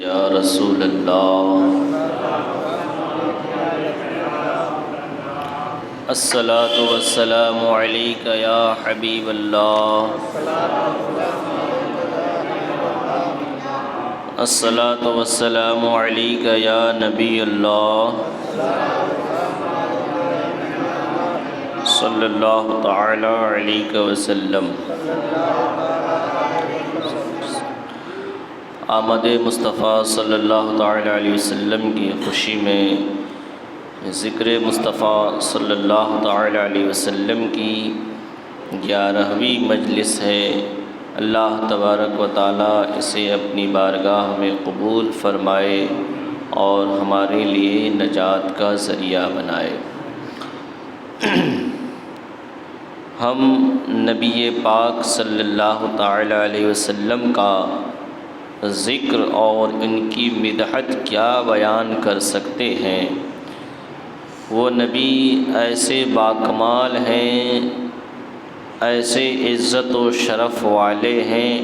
یا رسول اللہ الصلاۃ والسلام علیک یا حبیب اللہ الصلاۃ والسلام علیک یا نبی اللہ صلی اللہ تعالی علیہ وسلم۔ آمد مصطفیٰ صلی اللہ تعالی علیہ وسلم کی خوشی میں ذکر مصطفیٰ صلی اللہ تعالی علیہ وسلم کی 11ویں مجلس ہے۔ اللہ تبارک و تعالی اسے اپنی بارگاہ میں قبول فرمائے اور ہمارے لیے نجات کا ذریعہ بنائے۔ ہم نبی پاک صلی اللہ تعالی علیہ وسلم کا ذکر اور ان کی مدحت کیا بیان کر سکتے ہیں۔ وہ نبی ایسے باکمال ہیں، ایسے عزت و شرف والے ہیں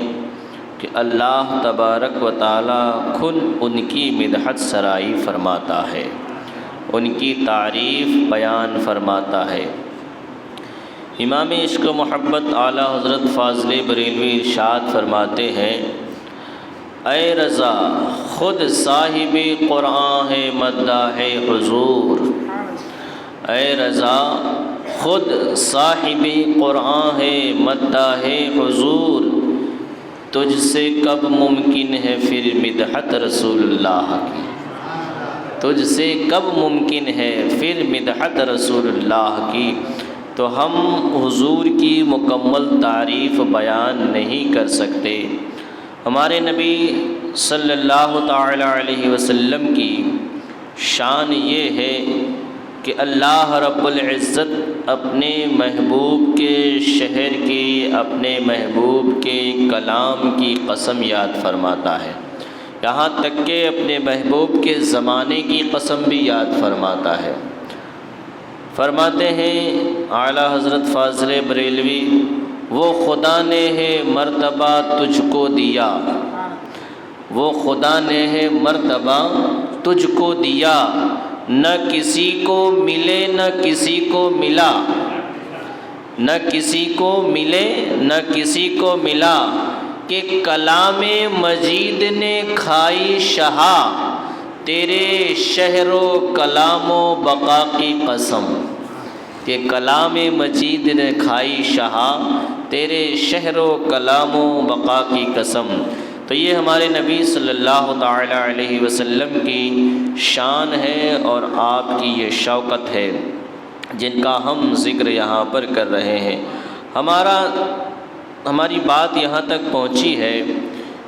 کہ اللہ تبارک و تعالی خود ان کی مدحت سرائی فرماتا ہے، ان کی تعریف بیان فرماتا ہے۔ امام عشق و محبت اعلیٰ حضرت فاضل بریلوی ارشاد فرماتے ہیں، اے رضا خود صاحب قرآن ہے مداح حضور، اے رضا خود صاحب قرآن ہے مداح حضور، تجھ سے کب ممکن ہے پھر مدحت رسول اللہ کی، تجھ سے کب ممکن ہے پھر مدحت رسول اللہ کی۔ تو ہم حضور کی مکمل تعریف بیان نہیں کر سکتے۔ ہمارے نبی صلی اللہ تعالی علیہ وسلم کی شان یہ ہے کہ اللہ رب العزت اپنے محبوب کے شہر کی، اپنے محبوب کے کلام کی قسم یاد فرماتا ہے، یہاں تک کہ اپنے محبوب کے زمانے کی قسم بھی یاد فرماتا ہے۔ فرماتے ہیں اعلیٰ حضرت فاضل بریلوی، وہ خدا نے ہے مرتبہ تجھ کو دیا، وہ خدا نے ہے مرتبہ تجھ کو دیا، نہ کسی کو ملے نہ کسی کو ملا، نہ کسی کو ملے نہ کسی کو ملا، کہ کلام مجید نے کھائی شہا، تیرے شہر و کلام و بقا کی قسم، کہ کلام مجید نے کھائی شہا، تیرے شہر و کلام و بقا کی قسم۔ تو یہ ہمارے نبی صلی اللہ تعالی علیہ وسلم کی شان ہے اور آپ کی یہ شوکت ہے جن کا ہم ذکر یہاں پر کر رہے ہیں۔ ہماری بات یہاں تک پہنچی ہے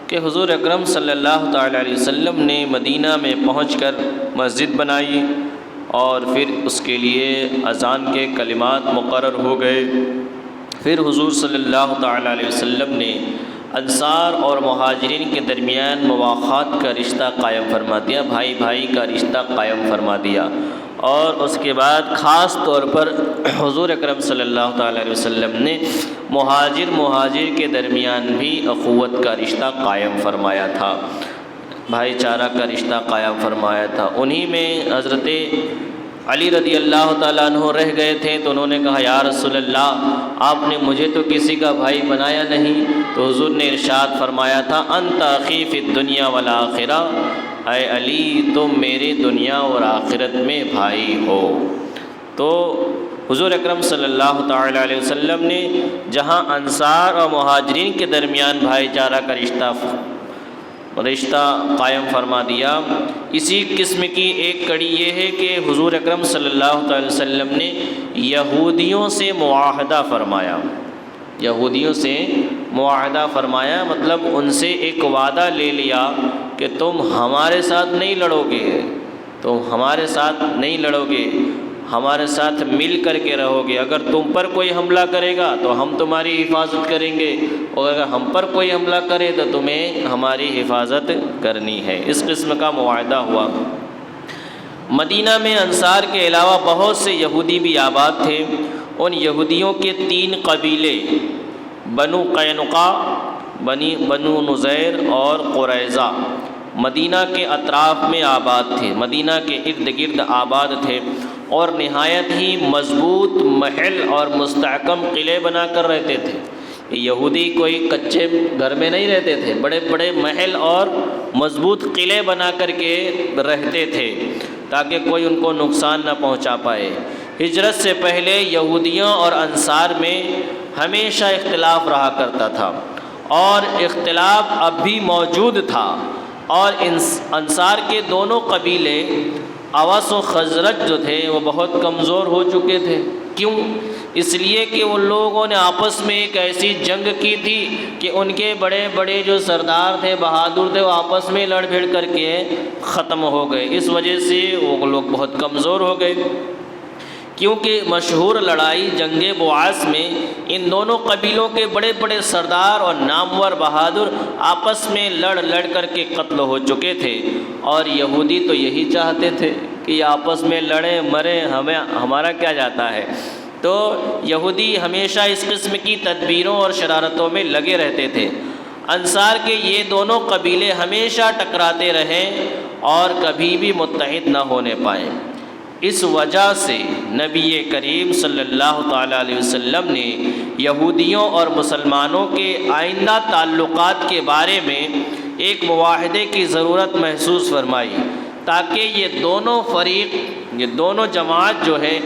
کہ حضور اکرم صلی اللہ تعالی علیہ وسلم نے مدینہ میں پہنچ کر مسجد بنائی اور پھر اس کے لیے اذان کے کلمات مقرر ہو گئے۔ پھر حضور صلی اللہ تعالی علیہ وسلم نے انصار اور مہاجرین کے درمیان مواخات کا رشتہ قائم فرما دیا، بھائی بھائی کا رشتہ قائم فرما دیا، اور اس کے بعد خاص طور پر حضور اکرم صلی اللہ تعالی علیہ وسلم نے مہاجر کے درمیان بھی اخوت کا رشتہ قائم فرمایا تھا، بھائی چارہ کا رشتہ قائم فرمایا تھا۔ انہی میں حضرت علی رضی اللہ تعالیٰ عنہ رہ گئے تھے، تو انہوں نے کہا یا رسول اللہ آپ نے مجھے تو کسی کا بھائی بنایا نہیں، تو حضور نے ارشاد فرمایا تھا انت اخی فی الدنیا والآخرہ، اے علی تم میرے دنیا اور آخرت میں بھائی ہو۔ تو حضور اکرم صلی اللہ تعالی علیہ وسلم نے جہاں انصار اور مہاجرین کے درمیان بھائی چارہ کا رشتہ قائم فرما دیا، اسی قسم کی ایک کڑی یہ ہے کہ حضور اکرم صلی اللہ تعالی وسلم نے یہودیوں سے معاہدہ فرمایا، یہودیوں سے معاہدہ فرمایا مطلب ان سے ایک وعدہ لے لیا کہ تم ہمارے ساتھ نہیں لڑو گے، تم ہمارے ساتھ نہیں لڑو گے، ہمارے ساتھ مل کر کے رہو گے، اگر تم پر کوئی حملہ کرے گا تو ہم تمہاری حفاظت کریں گے، اور اگر ہم پر کوئی حملہ کرے تو تمہیں ہماری حفاظت کرنی ہے۔ اس قسم کا معاہدہ ہوا۔ مدینہ میں انصار کے علاوہ بہت سے یہودی بھی آباد تھے، ان یہودیوں کے 3 قبیلے بنو قینقاع، بنو نذیر اور قریظہ، مدینہ کے اطراف میں آباد تھے، مدینہ کے ارد گرد آباد تھے، اور نہایت ہی مضبوط محل اور مستحکم قلعے بنا کر رہتے تھے۔ یہودی کوئی کچے گھر میں نہیں رہتے تھے، بڑے بڑے محل اور مضبوط قلعے بنا کر کے رہتے تھے تاکہ کوئی ان کو نقصان نہ پہنچا پائے۔ ہجرت سے پہلے یہودیوں اور انصار میں ہمیشہ اختلاف رہا کرتا تھا، اور اختلاف اب بھی موجود تھا، اور انصار کے دونوں قبیلے اوس و خزرج جو تھے وہ بہت کمزور ہو چکے تھے۔ کیوں؟ اس لیے کہ ان لوگوں نے آپس میں ایک ایسی جنگ کی تھی کہ ان کے بڑے بڑے جو سردار تھے، بہادر تھے، وہ آپس میں لڑ بھیڑ کر کے ختم ہو گئے۔ اس وجہ سے وہ لوگ بہت کمزور ہو گئے، کیونکہ مشہور لڑائی جنگ بعاث میں ان دونوں قبیلوں کے بڑے بڑے سردار اور نامور بہادر آپس میں لڑ لڑ کر کے قتل ہو چکے تھے، اور یہودی تو یہی چاہتے تھے کہ یہ آپس میں لڑیں مریں، ہمارا کیا جاتا ہے۔ تو یہودی ہمیشہ اس قسم کی تدبیروں اور شرارتوں میں لگے رہتے تھے۔ انصار کے یہ دونوں قبیلے ہمیشہ ٹکراتے رہے اور کبھی بھی متحد نہ ہونے پائے۔ اس وجہ سے نبی کریم صلی اللہ تعالیٰ علیہ وسلم نے یہودیوں اور مسلمانوں کے آئندہ تعلقات کے بارے میں ایک معاہدے کی ضرورت محسوس فرمائی، تاکہ یہ دونوں فریق، یہ دونوں جماعت جو ہے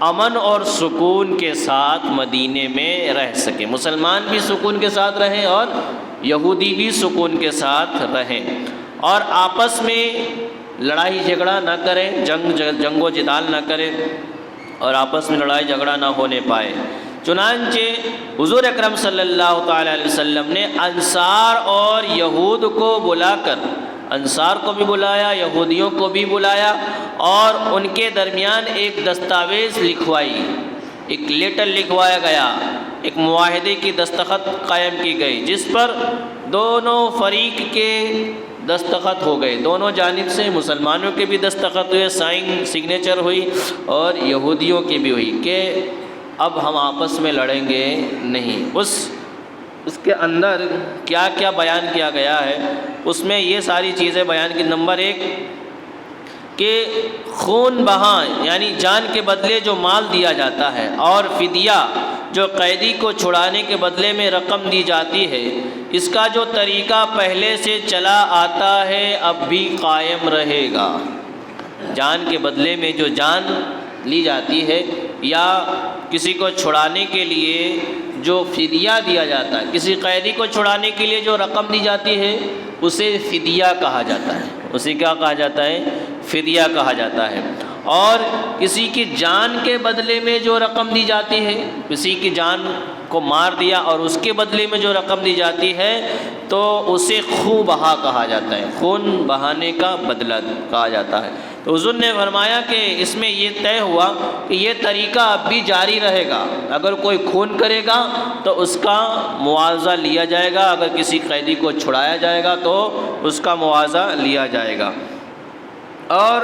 امن اور سکون کے ساتھ مدینے میں رہ سکے، مسلمان بھی سکون کے ساتھ رہیں اور یہودی بھی سکون کے ساتھ رہیں، اور آپس میں لڑائی جھگڑا نہ کریں، جنگ و جدال نہ کریں، اور آپس میں لڑائی جھگڑا نہ ہونے پائے۔ چنانچہ حضور اکرم صلی اللہ تعالیٰ علیہ وسلم نے انصار اور یہود کو بلا کر، انصار کو بھی بلایا، یہودیوں کو بھی بلایا، اور ان کے درمیان ایک دستاویز لکھوائی، ایک لیٹر لکھوایا گیا، ایک معاہدے کی دستخط قائم کی گئی، جس پر دونوں فریق کے دستخط ہو گئے، دونوں جانب سے مسلمانوں کے بھی دستخط ہوئے، سگنیچر ہوئی، اور یہودیوں کی بھی ہوئی کہ اب ہم آپس میں لڑیں گے نہیں۔ اس کے اندر کیا کیا بیان کیا گیا ہے، اس میں یہ ساری چیزیں بیان کی۔ نمبر 1 کہ خون بہاں یعنی جان کے بدلے جو مال دیا جاتا ہے، اور فدیہ جو قیدی کو چھڑانے کے بدلے میں رقم دی جاتی ہے، اس کا جو طریقہ پہلے سے چلا آتا ہے اب بھی قائم رہے گا۔ جان کے بدلے میں جو جان لی جاتی ہے، یا کسی کو چھڑانے کے لیے جو فدیہ دیا جاتا ہے، کسی قیدی کو چھڑانے کے لیے جو رقم دی جاتی ہے اسے فدیہ کہا جاتا ہے، اسے کیا کہا جاتا ہے؟ فدیہ کہا جاتا ہے۔ اور کسی کی جان کے بدلے میں جو رقم دی جاتی ہے، کسی کی جان کو مار دیا اور اس کے بدلے میں جو رقم دی جاتی ہے تو اسے خون بہا کہا جاتا ہے، خون بہانے کا بدلہ کہا جاتا ہے۔ تو حضور نے فرمایا کہ اس میں یہ طے ہوا کہ یہ طریقہ اب بھی جاری رہے گا، اگر کوئی خون کرے گا تو اس کا معاوضہ لیا جائے گا، اگر کسی قیدی کو چھڑایا جائے گا تو اس کا معاوضہ لیا جائے گا۔ اور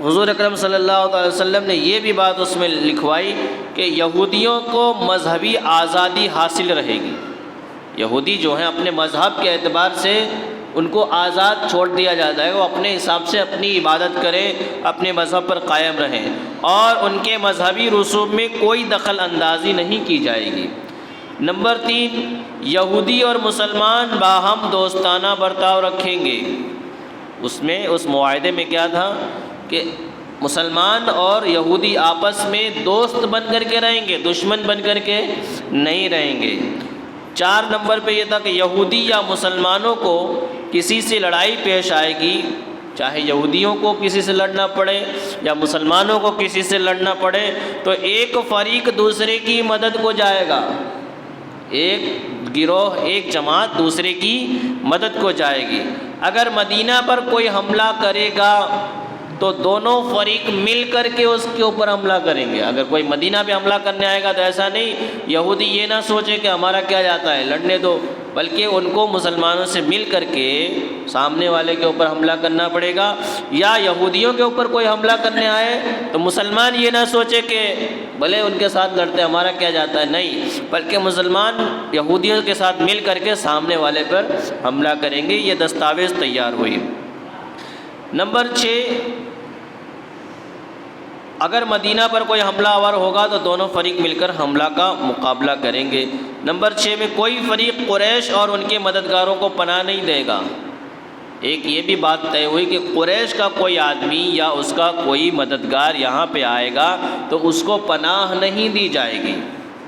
حضور اکرم صلی اللہ علیہ وسلم نے یہ بھی بات اس میں لکھوائی کہ یہودیوں کو مذہبی آزادی حاصل رہے گی، یہودی جو ہیں اپنے مذہب کے اعتبار سے ان کو آزاد چھوڑ دیا جاتا ہے، وہ اپنے حساب سے اپنی عبادت کریں، اپنے مذہب پر قائم رہیں، اور ان کے مذہبی رسوم میں کوئی دخل اندازی نہیں کی جائے گی۔ نمبر 3 یہودی اور مسلمان باہم دوستانہ برتاؤ رکھیں گے۔ اس معاہدے میں کیا تھا کہ مسلمان اور یہودی آپس میں دوست بن کر کے رہیں گے، دشمن بن کر کے نہیں رہیں گے۔ 4 نمبر پہ یہ تھا کہ یہودی یا مسلمانوں کو کسی سے لڑائی پیش آئے گی، چاہے یہودیوں کو کسی سے لڑنا پڑے یا مسلمانوں کو کسی سے لڑنا پڑے، تو ایک فریق دوسرے کی مدد کو جائے گا، ایک گروہ، ایک جماعت دوسرے کی مدد کو جائے گی۔ اگر مدینہ پر کوئی حملہ کرے گا تو دونوں فریق مل کر کے اس کے اوپر حملہ کریں گے۔ اگر کوئی مدینہ پہ حملہ کرنے آئے گا تو ایسا نہیں یہودی یہ نہ سوچے کہ ہمارا کیا جاتا ہے، لڑنے دو، بلکہ ان کو مسلمانوں سے مل کر کے سامنے والے کے اوپر حملہ کرنا پڑے گا، یا یہودیوں کے اوپر کوئی حملہ کرنے آئے تو مسلمان یہ نہ سوچے کہ بھلے ان کے ساتھ لڑتے ہمارا کیا جاتا ہے، نہیں، بلکہ مسلمان یہودیوں کے ساتھ مل کر کے سامنے والے پر حملہ کریں گے۔ یہ دستاویز تیار ہوئی۔ نمبر 6، اگر مدینہ پر کوئی حملہ آور ہوگا تو دونوں فریق مل کر حملہ کا مقابلہ کریں گے۔ نمبر 6 میں کوئی فریق قریش اور ان کے مددگاروں کو پناہ نہیں دے گا۔ ایک یہ بھی بات طے ہوئی کہ قریش کا کوئی آدمی یا اس کا کوئی مددگار یہاں پہ آئے گا تو اس کو پناہ نہیں دی جائے گی،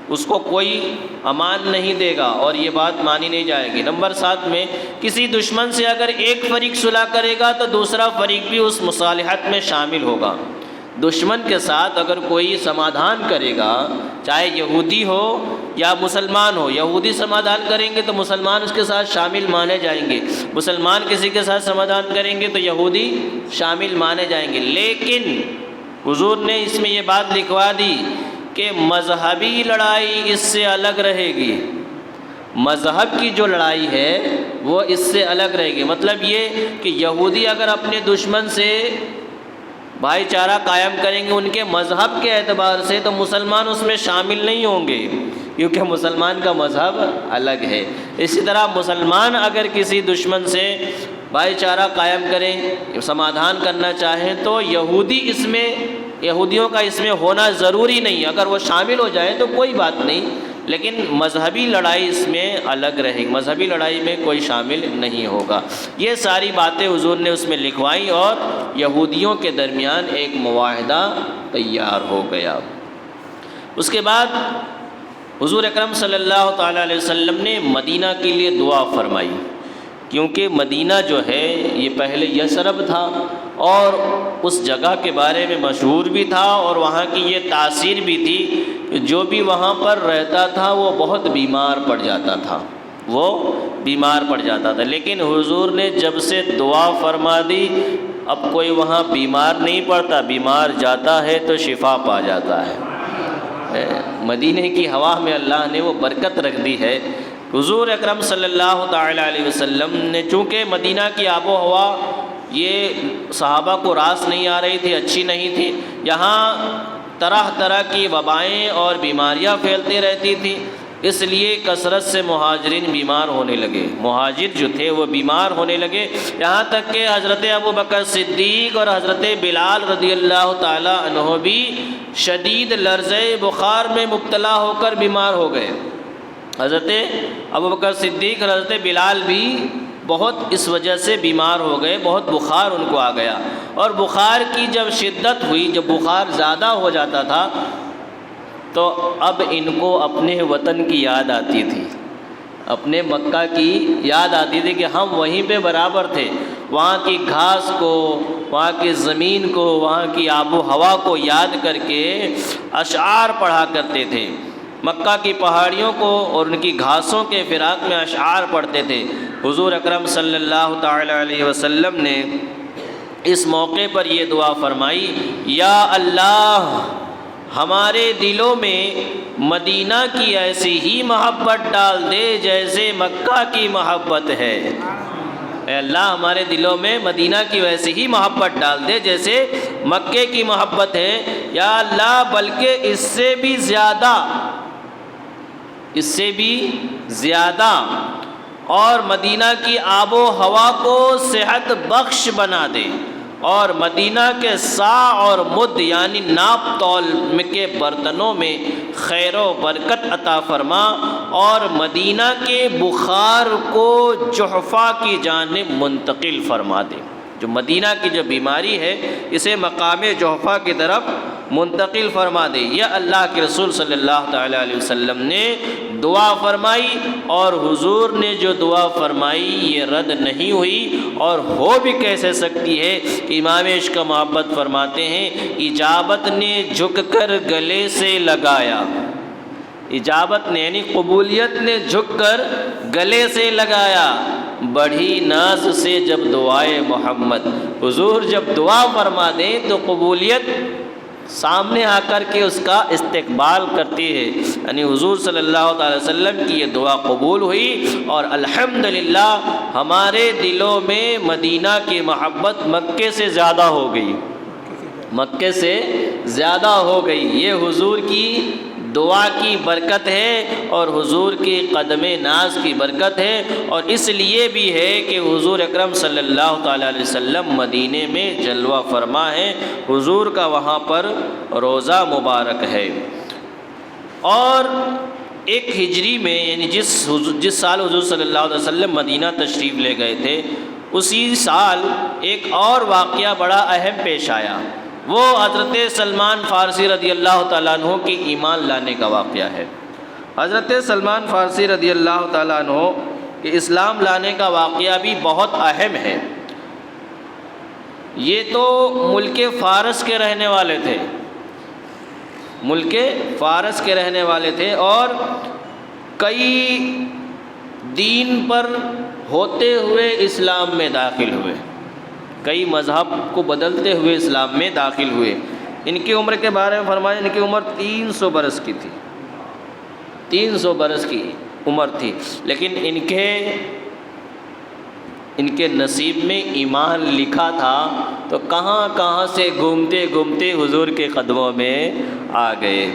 اس کو کوئی امان نہیں دے گا، اور یہ بات مانی نہیں جائے گی۔ نمبر 7 میں کسی دشمن سے اگر ایک فریق صلح کرے گا تو دوسرا فریق بھی اس مصالحت میں شامل ہوگا۔ دشمن کے ساتھ اگر کوئی سمادھان کرے گا، چاہے یہودی ہو یا مسلمان ہو، یہودی سمادھان کریں گے تو مسلمان اس کے ساتھ شامل مانے جائیں گے، مسلمان کسی کے ساتھ سمادھان کریں گے تو یہودی شامل مانے جائیں گے۔ لیکن حضور نے اس میں یہ بات لکھوا دی کہ مذہبی لڑائی اس سے الگ رہے گی، مذہب کی جو لڑائی ہے وہ اس سے الگ رہے گی۔ مطلب یہ کہ یہودی اگر اپنے دشمن سے بھائی چارہ قائم کریں گے ان کے مذہب کے اعتبار سے تو مسلمان اس میں شامل نہیں ہوں گے، کیونکہ مسلمان کا مذہب الگ ہے۔ اسی طرح مسلمان اگر کسی دشمن سے بھائی چارہ قائم کریں، سمادھان کرنا چاہیں تو یہودیوں کا اس میں ہونا ضروری نہیں، اگر وہ شامل ہو جائیں تو کوئی بات نہیں، لیکن مذہبی لڑائی اس میں الگ رہے گی، مذہبی لڑائی میں کوئی شامل نہیں ہوگا۔ یہ ساری باتیں حضور نے اس میں لکھوائیں اور یہودیوں کے درمیان ایک معاہدہ تیار ہو گیا۔ اس کے بعد حضور اکرم صلی اللہ تعالیٰ علیہ وسلم نے مدینہ کے لیے دعا فرمائی، کیونکہ مدینہ جو ہے یہ پہلے یثرب تھا اور اس جگہ کے بارے میں مشہور بھی تھا، اور وہاں کی یہ تاثیر بھی تھی کہ جو بھی وہاں پر رہتا تھا وہ بہت بیمار پڑ جاتا تھا، لیکن حضور نے جب سے دعا فرما دی اب کوئی وہاں بیمار نہیں پڑتا، بیمار جاتا ہے تو شفا پا جاتا ہے۔ مدینے کی ہوا میں اللہ نے وہ برکت رکھ دی ہے۔ حضور اکرم صلی اللہ تعالیٰ علیہ وسلم نے چونکہ مدینہ کی آب و ہوا یہ صحابہ کو راس نہیں آ رہی تھی، اچھی نہیں تھی، یہاں طرح طرح کی وبائیں اور بیماریاں پھیلتی رہتی تھیں، اس لیے کثرت سے مہاجرین بیمار ہونے لگے، مہاجر جو تھے وہ بیمار ہونے لگے، یہاں تک کہ حضرت ابوبکر صدیق اور حضرت بلال رضی اللہ تعالیٰ عنہ بھی شدید لرزۂ بخار میں مبتلا ہو کر بیمار ہو گئے۔ حضرت ابوبکر صدیق اور حضرت بلال بھی بہت اس وجہ سے بیمار ہو گئے، بہت بخار ان کو آ گیا، اور بخار کی جب شدت ہوئی، جب بخار زیادہ ہو جاتا تھا تو اب ان کو اپنے وطن کی یاد آتی تھی، اپنے مکہ کی یاد آتی تھی کہ ہم وہیں پہ برابر تھے، وہاں کی گھاس کو، وہاں کی زمین کو، وہاں کی آب و ہوا کو یاد کر کے اشعار پڑھا کرتے تھے، مکہ کی پہاڑیوں کو اور ان کی گھاسوں کے فراق میں اشعار پڑھتے تھے۔ حضور اکرم صلی اللہ تعالیٰ علیہ وسلم نے اس موقع پر یہ دعا فرمائی، یا اللہ ہمارے دلوں میں مدینہ کی ایسی ہی محبت ڈال دے جیسے مکہ کی محبت ہے۔ اے اللہ ہمارے دلوں میں مدینہ کی ویسی ہی محبت ڈال دے جیسے مکے کی محبت ہے، یا اللہ بلکہ اس سے بھی زیادہ اور مدینہ کی آب و ہوا کو صحت بخش بنا دے، اور مدینہ کے سا اور مد یعنی ناپ تول کے برتنوں میں خیر و برکت عطا فرما، اور مدینہ کے بخار کو جحفہ کی جانب منتقل فرما دے۔ جو مدینہ کی جو بیماری ہے اسے مقام جحفہ کی طرف منتقل فرما دے۔ یہ اللہ کے رسول صلی اللہ تعالیٰ علیہ وسلم نے دعا فرمائی، اور حضور نے جو دعا فرمائی یہ رد نہیں ہوئی، اور ہو بھی کیسے سکتی ہے کہ امام عشق محبت فرماتے ہیں اجابت نے جھک کر گلے سے لگایا، اجابت نے یعنی قبولیت نے جھک کر گلے سے لگایا، بڑھی ناز سے جب دعائے محمد۔ حضور جب دعا فرما دیں تو قبولیت سامنے آ کر کے اس کا استقبال کرتی ہے۔ یعنی حضور صلی اللہ تعالی وسلم کی یہ دعا قبول ہوئی اور الحمدللہ ہمارے دلوں میں مدینہ کی محبت مکے سے زیادہ ہو گئی، مکے سے زیادہ ہو گئی۔ یہ حضور کی دعا کی برکت ہے اور حضور کی قدم ناز کی برکت ہے، اور اس لیے بھی ہے کہ حضور اکرم صلی اللہ تعالیٰ علیہ وسلم مدینے میں جلوہ فرما ہے، حضور کا وہاں پر روضہ مبارک ہے۔ اور ایک ہجری میں یعنی جس سال حضور صلی اللہ علیہ وسلم مدینہ تشریف لے گئے تھے، اسی سال ایک اور واقعہ بڑا اہم پیش آیا، وہ حضرت سلمان فارسی رضی اللہ تعالیٰ عنہ کی ایمان لانے کا واقعہ ہے۔ حضرت سلمان فارسی رضی اللہ تعالیٰ عنہ کے اسلام لانے کا واقعہ بھی بہت اہم ہے۔ یہ تو ملک فارس کے رہنے والے تھے، ملک فارس کے رہنے والے تھے، اور کئی دین پر ہوتے ہوئے اسلام میں داخل ہوئے، کئی مذہب کو بدلتے ہوئے اسلام میں داخل ہوئے۔ ان کی عمر کے بارے میں فرمایا، ان کی عمر 300 برس کی تھی، 300 برس کی عمر تھی، لیکن ان کے نصیب میں ایمان لکھا تھا، تو کہاں کہاں سے گھومتے گھومتے حضور کے قدموں میں آ گئے۔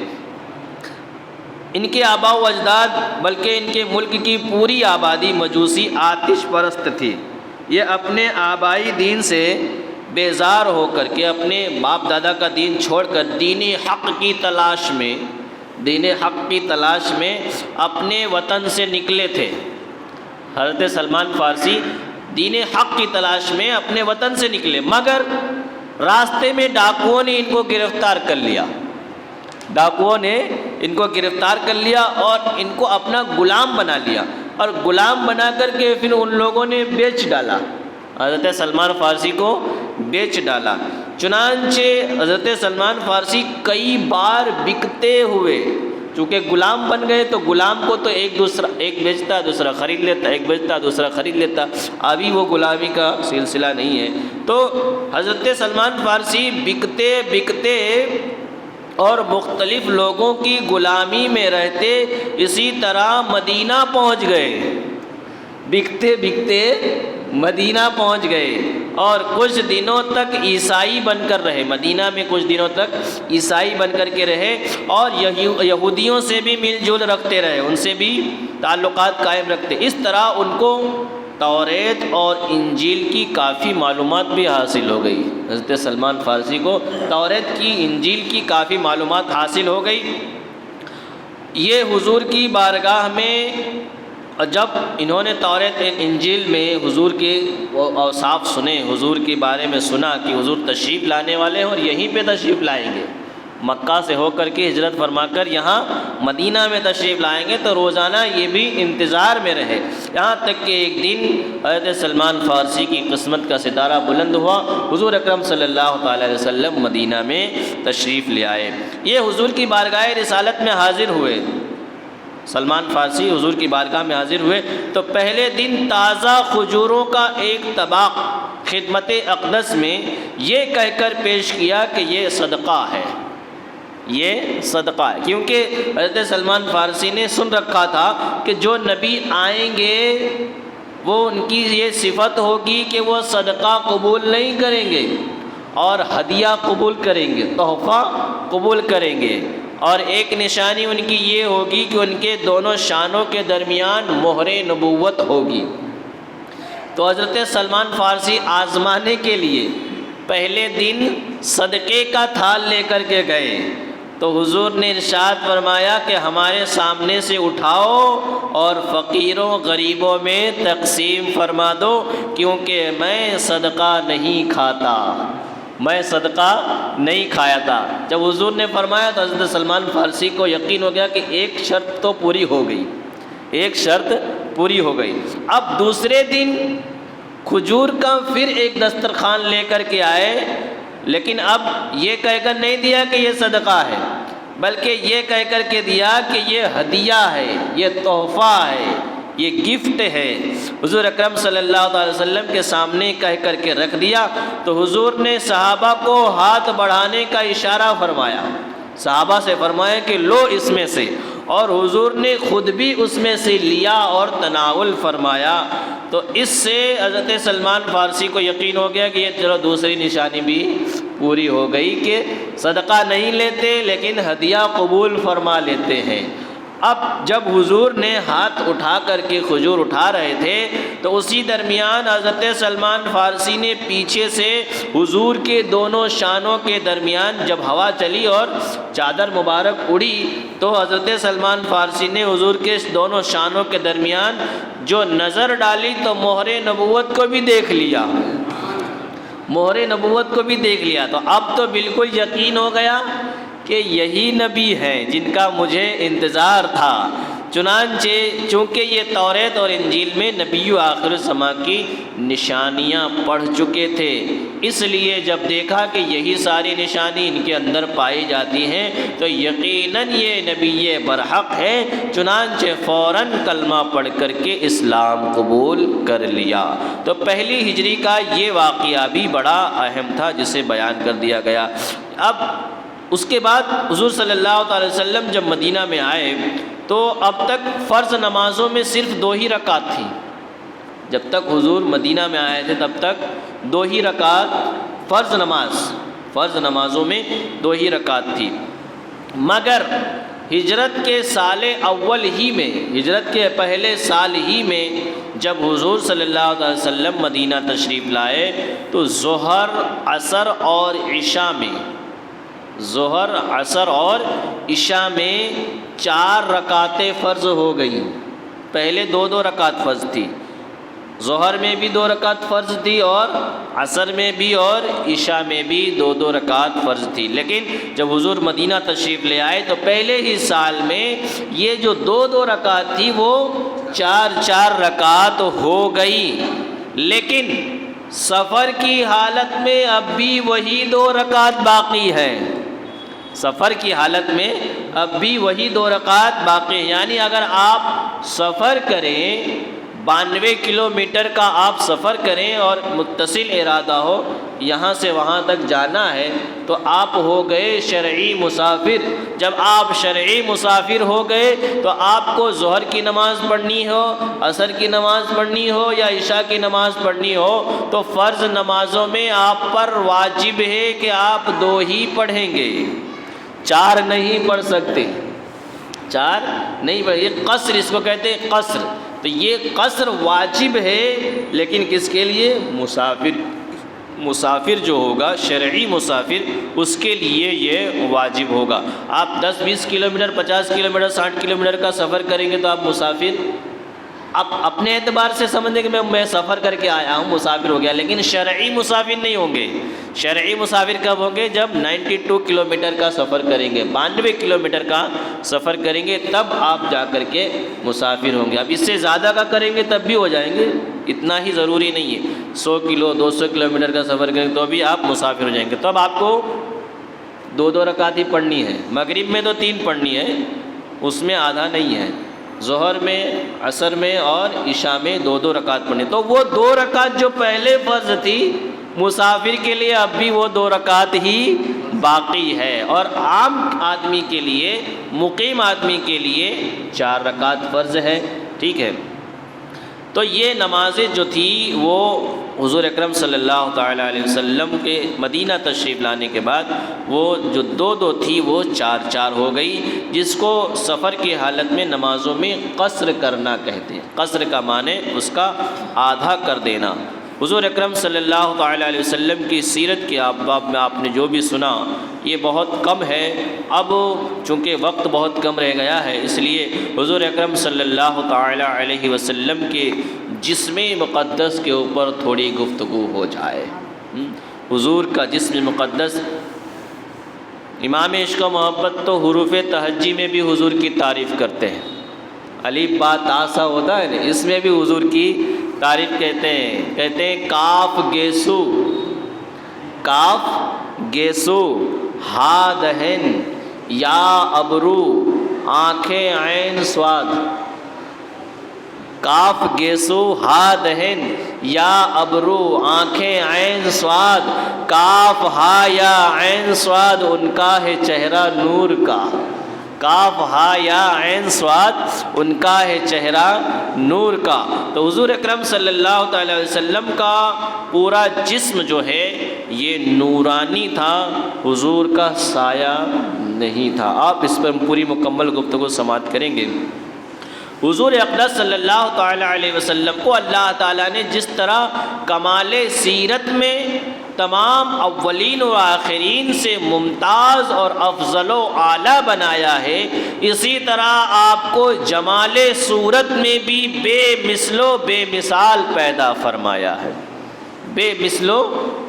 ان کے آباء و اجداد بلکہ ان کے ملک کی پوری آبادی مجوسی آتش پرست تھی۔ یہ اپنے آبائی دین سے بیزار ہو کر کے، اپنے باپ دادا کا دین چھوڑ کر دین حق کی تلاش میں اپنے وطن سے نکلے تھے۔ حضرت سلمان فارسی دین حق کی تلاش میں اپنے وطن سے نکلے، مگر راستے میں ڈاکوؤں نے ان کو گرفتار کر لیا، اور ان کو اپنا غلام بنا لیا، اور غلام بنا کر کے پھر ان لوگوں نے بیچ ڈالا، حضرت سلمان فارسی کو بیچ ڈالا۔ چنانچہ حضرت سلمان فارسی کئی بار بکتے ہوئے، چونکہ غلام بن گئے تو غلام کو تو ایک بیچتا دوسرا خرید لیتا، ایک بیچتا دوسرا خرید لیتا، ابھی وہ غلامی کا سلسلہ نہیں ہے۔ تو حضرت سلمان فارسی بکتے اور مختلف لوگوں کی غلامی میں رہتے اسی طرح مدینہ پہنچ گئے، بکتے مدینہ پہنچ گئے، اور کچھ دنوں تک عیسائی بن کر رہے، مدینہ میں کچھ دنوں تک عیسائی بن کر کے رہے، اور یہودیوں سے بھی مل جل رکھتے رہے، ان سے بھی تعلقات قائم رکھتے۔ اس طرح ان کو توریت اور انجیل کی کافی معلومات بھی حاصل ہو گئی۔ حضرت سلمان فارسی کو توریت کی، انجیل کی کافی معلومات حاصل ہو گئی۔ یہ حضور کی بارگاہ میں جب انہوں نے توریت انجیل میں حضور کے اوصاف سنے، حضور کے بارے میں سنا کہ حضور تشریف لانے والے ہیں اور یہیں پہ تشریف لائیں گے، مکہ سے ہو کر کے ہجرت فرما کر یہاں مدینہ میں تشریف لائیں گے، تو روزانہ یہ بھی انتظار میں رہے، یہاں تک کہ ایک دن حضرت سلمان فارسی کی قسمت کا ستارہ بلند ہوا، حضور اکرم صلی اللہ تعالی علیہ وسلم مدینہ میں تشریف لے آئے۔ یہ حضور کی بارگاہ رسالت میں حاضر ہوئے، سلمان فارسی حضور کی بارگاہ میں حاضر ہوئے تو پہلے دن تازہ کھجوروں کا ایک طبق خدمت اقدس میں یہ کہہ کر پیش کیا کہ یہ صدقہ ہے، یہ صدقہ ہے، کیونکہ حضرت سلمان فارسی نے سن رکھا تھا کہ جو نبی آئیں گے وہ ان کی یہ صفت ہوگی کہ وہ صدقہ قبول نہیں کریں گے اور ہدیہ قبول کریں گے، تحفہ قبول کریں گے، اور ایک نشانی ان کی یہ ہوگی کہ ان کے دونوں شانوں کے درمیان مہر نبوت ہوگی۔ تو حضرت سلمان فارسی آزمانے کے لیے پہلے دن صدقے کا تھال لے کر کے گئے، تو حضور نے ارشاد فرمایا کہ ہمارے سامنے سے اٹھاؤ اور فقیروں غریبوں میں تقسیم فرما دو، کیونکہ میں صدقہ نہیں کھاتا، میں صدقہ نہیں کھایا تھا۔ جب حضور نے فرمایا تو حضرت سلمان فارسی کو یقین ہو گیا کہ ایک شرط تو پوری ہو گئی، ایک شرط پوری ہو گئی۔ اب دوسرے دن کھجور کا پھر ایک دسترخوان لے کر کے آئے، لیکن اب یہ کہہ کر نہیں دیا کہ یہ صدقہ ہے، بلکہ یہ کہہ کر کے دیا کہ یہ ہدیہ ہے، یہ تحفہ ہے، یہ گفٹ ہے، حضور اکرم صلی اللہ علیہ وسلم کے سامنے کہہ کر کے رکھ دیا تو حضور نے صحابہ کو ہاتھ بڑھانے کا اشارہ فرمایا، صحابہ سے فرمایا کہ لو اس میں سے، اور حضور نے خود بھی اس میں سے لیا اور تناول فرمایا۔ تو اس سے حضرت سلمان فارسی کو یقین ہو گیا کہ یہ چلو دوسری نشانی بھی پوری ہو گئی کہ صدقہ نہیں لیتے لیکن ہدیہ قبول فرما لیتے ہیں۔ اب جب حضور نے ہاتھ اٹھا کر کے کھجور اٹھا رہے تھے تو اسی درمیان حضرت سلمان فارسی نے پیچھے سے حضور کے دونوں شانوں کے درمیان جب ہوا چلی اور چادر مبارک اڑی تو حضرت سلمان فارسی نے حضور کے دونوں شانوں کے درمیان جو نظر ڈالی تو مہر نبوت کو بھی دیکھ لیا، مہر نبوت کو بھی دیکھ لیا۔ تو اب تو بالکل یقین ہو گیا کہ یہی نبی ہیں جن کا مجھے انتظار تھا۔ چنانچہ چونکہ یہ توریت اور انجیل میں نبی آخر الزمان کی نشانیاں پڑھ چکے تھے، اس لیے جب دیکھا کہ یہی ساری نشانی ان کے اندر پائی جاتی ہیں تو یقیناً یہ نبی برحق ہے، چنانچہ فوراً کلمہ پڑھ کر کے اسلام قبول کر لیا۔ تو پہلی ہجری کا یہ واقعہ بھی بڑا اہم تھا جسے بیان کر دیا گیا۔ اب اس کے بعد حضور صلی اللہ علیہ وسلم جب مدینہ میں آئے تو اب تک فرض نمازوں میں صرف 2 ہی رکعت تھی۔ جب تک حضور مدینہ میں آئے تھے تب تک 2 ہی رکعت فرض نمازوں میں 2 ہی رکعت تھی، مگر ہجرت کے سال اول ہی میں، ہجرت کے پہلے سال ہی میں جب حضور صلی اللہ علیہ وسلم مدینہ تشریف لائے تو ظہر، عصر اور عشاء میں 4 رکعتیں فرض ہو گئی۔ پہلے 2 رکعت فرض تھی، ظہر میں بھی 2 رکعت فرض تھی اور عصر میں بھی اور عشاء میں بھی 2 رکعت فرض تھی۔ لیکن جب حضور مدینہ تشریف لے آئے تو پہلے ہی سال میں یہ جو 2 رکعت تھی وہ 4 رکعت ہو گئی، لیکن سفر کی حالت میں اب بھی وہی 2 رکعت باقی ہے، سفر کی حالت میں اب بھی وہی 2 رکعت باقی ہیں۔ یعنی اگر آپ سفر کریں 92 کلومیٹر کا آپ سفر کریں اور متصل ارادہ ہو یہاں سے وہاں تک جانا ہے تو آپ ہو گئے شرعی مسافر۔ جب آپ شرعی مسافر ہو گئے تو آپ کو ظہر کی نماز پڑھنی ہو، عصر کی نماز پڑھنی ہو یا عشاء کی نماز پڑھنی ہو تو فرض نمازوں میں آپ پر واجب ہے کہ آپ 2 ہی پڑھیں گے، 4 نہیں پڑھ سکتے، 4 نہیں پڑھ، یہ قصر اس کو کہتے ہیں، قصر۔ تو یہ قصر واجب ہے، لیکن کس کے لیے؟ مسافر جو ہوگا، شرعی مسافر، اس کے لیے یہ واجب ہوگا۔ آپ 10-20 کلومیٹر، 50 کلومیٹر، 60 کلومیٹر کا سفر کریں گے تو آپ مسافر، آپ اپنے اعتبار سے سمجھیں کہ میں سفر کر کے آیا ہوں، مسافر ہو گیا، لیکن شرعی مسافر نہیں ہوں گے۔ شرعی مسافر کب ہوں گے؟ جب 92 کلومیٹر کا سفر کریں گے، 92 کلومیٹر کا سفر کریں گے، تب آپ جا کر کے مسافر ہوں گے۔ اب اس سے زیادہ کا کریں گے تب بھی ہو جائیں گے، اتنا ہی ضروری نہیں ہے۔ 100 کلو 200 کلومیٹر کا سفر کریں تو بھی آپ مسافر ہو جائیں گے۔ تو اب آپ کو 2 رکعت ہی پڑھنی ہے۔ مغرب میں تو 3 پڑھنی ہے، اس میں آدھا نہیں ہے، ظہر میں، عصر میں اور عشاء میں 2 رکعت پڑھنی۔ تو وہ 2 رکعت جو پہلے فرض تھی مسافر کے لیے اب بھی وہ 2 رکعت ہی باقی ہے، اور عام آدمی کے لیے، مقیم آدمی کے لیے 4 رکعت فرض ہے، ٹھیک ہے۔ تو یہ نمازیں جو تھی وہ حضور اکرم صلی اللہ تعالیٰ علیہ وسلم کے مدینہ تشریف لانے کے بعد وہ جو 2 تھی وہ 4 ہو گئی، جس کو سفر کی حالت میں نمازوں میں قصر کرنا کہتے ہیں۔ قصر کا معنی اس کا آدھا کر دینا۔ حضور اکرم صلی اللہ تعالیٰ علیہ وسلم کی سیرت کے باب میں آپ نے جو بھی سنا یہ بہت کم ہے، اب چونکہ وقت بہت کم رہ گیا ہے اس لیے حضور اکرم صلی اللہ تعالیٰ علیہ وسلم کے جسم مقدس کے اوپر تھوڑی گفتگو ہو جائے۔ حضور کا جسم مقدس، امام عشق و محبت تو حروف تہجی میں بھی حضور کی تعریف کرتے ہیں، الف با تا سا ہوتا ہے نا، اس میں بھی حضور کی تعریف کہتے ہیں کاف گیسو، کاف گیسو، ہا دہن، یا ابرو، آنکھیں عین سواد، کاف گیسو ہا دہن یا ابرو آنکھیں عین سواد، کاف ہا یا عین سواد ان کا ہے چہرہ نور کا، کاف ہا یا عین سواد ان کا ہے چہرہ نور کا۔ تو حضور اکرم صلی اللہ تعالی علیہ وسلم کا پورا جسم جو ہے یہ نورانی تھا، حضور کا سایہ نہیں تھا۔ آپ اس پر پوری مکمل گفتگو سماعت کریں گے۔ حضور اقدس صلی اللہ تعالی علیہ وسلم کو اللہ تعالیٰ نے جس طرح کمال سیرت میں تمام اولین و آخرین سے ممتاز اور افضل و اعلیٰ بنایا ہے، اسی طرح آپ کو جمال صورت میں بھی بے مثل و بے مثال پیدا فرمایا ہے، بے مثل و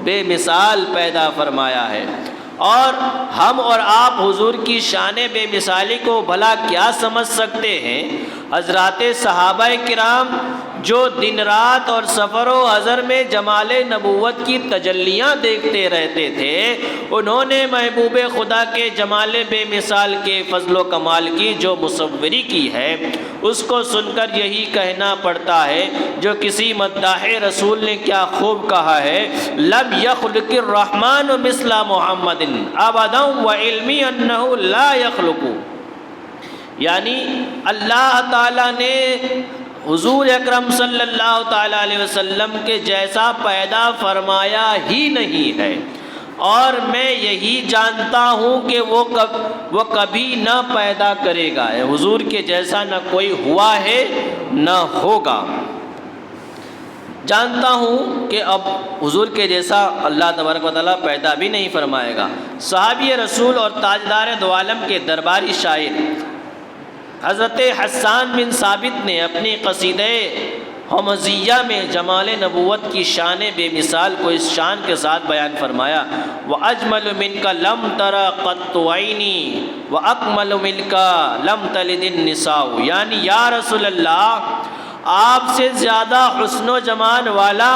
بے مثال پیدا فرمایا ہے۔ اور ہم اور آپ حضور کی شان بے مثالی کو بھلا کیا سمجھ سکتے ہیں؟ حضرات صحابہ کرام جو دن رات اور سفر و حضر میں جمال نبوت کی تجلیاں دیکھتے رہتے تھے، انہوں نے محبوب خدا کے جمال بے مثال کے فضل و کمال کی جو مصوری کی ہے، اس کو سن کر یہی کہنا پڑتا ہے جو کسی مداح رسول نے کیا خوب کہا ہے، لم یخلق الرحمن مثل محمد ابدا وعلمی انہ لا یخلق، یعنی اللہ تعالیٰ نے حضور اکرم صلی اللہ تعالیٰ علیہ وسلم کے جیسا پیدا فرمایا ہی نہیں ہے، اور میں یہی جانتا ہوں کہ وہ کبھی نہ پیدا کرے گا، حضور کے جیسا نہ کوئی ہوا ہے نہ ہوگا۔ جانتا ہوں کہ اب حضور کے جیسا اللہ تبارک و تعالیٰ پیدا بھی نہیں فرمائے گا۔ صحابی رسول اور تاجدار دو عالم کے درباری شاعر حضرت حسان بن ثابت نے اپنی قصیدہ حمزیہ میں جمال نبوت کی شان بے مثال کو اس شان کے ساتھ بیان فرمایا، وَأَجْمَلُ مِنْكَ لَمْ تَرَ قَطُّ عَيْنِي وَأَكْمَلُ مِنْكَ لَمْ تَلِدِ النِّسَاءُ، یعنی یا رسول اللہ آپ سے زیادہ حسن و جمال والا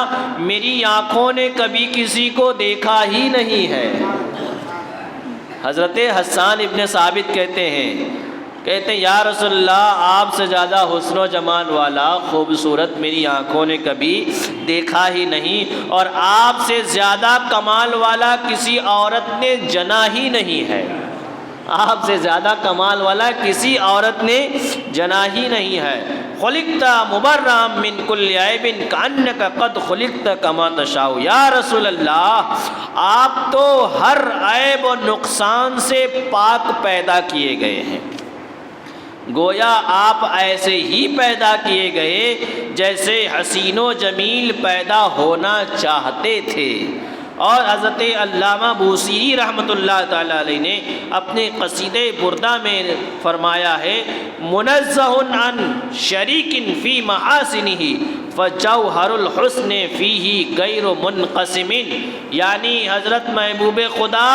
میری آنکھوں نے کبھی کسی کو دیکھا ہی نہیں ہے۔ حضرت حسان ابن ثابت کہتے ہیں یا رسول اللہ آپ سے زیادہ حسن و جمال والا خوبصورت میری آنکھوں نے کبھی دیکھا ہی نہیں، اور آپ سے زیادہ کمال والا کسی عورت نے جنا ہی نہیں ہے، آپ سے زیادہ کمال والا کسی عورت نے جنا ہی نہیں ہے۔ خلقت مبرأ من کل عیب کأنک قد خلقت کما تشاء، یا رسول اللہ آپ تو ہر عیب و نقصان سے پاک پیدا کیے گئے ہیں، گویا آپ ایسے ہی پیدا کیے گئے جیسے حسین و جمیل پیدا ہونا چاہتے تھے۔ اور حضرت علامہ بوصیری رحمۃ اللہ تعالیٰ علیہ نے اپنے قصیدہ بردہ میں فرمایا ہے، منزہ عن شریک فی محاسنہ فجوہر الحسن فیہ غیر منقسم، یعنی حضرت محبوب خدا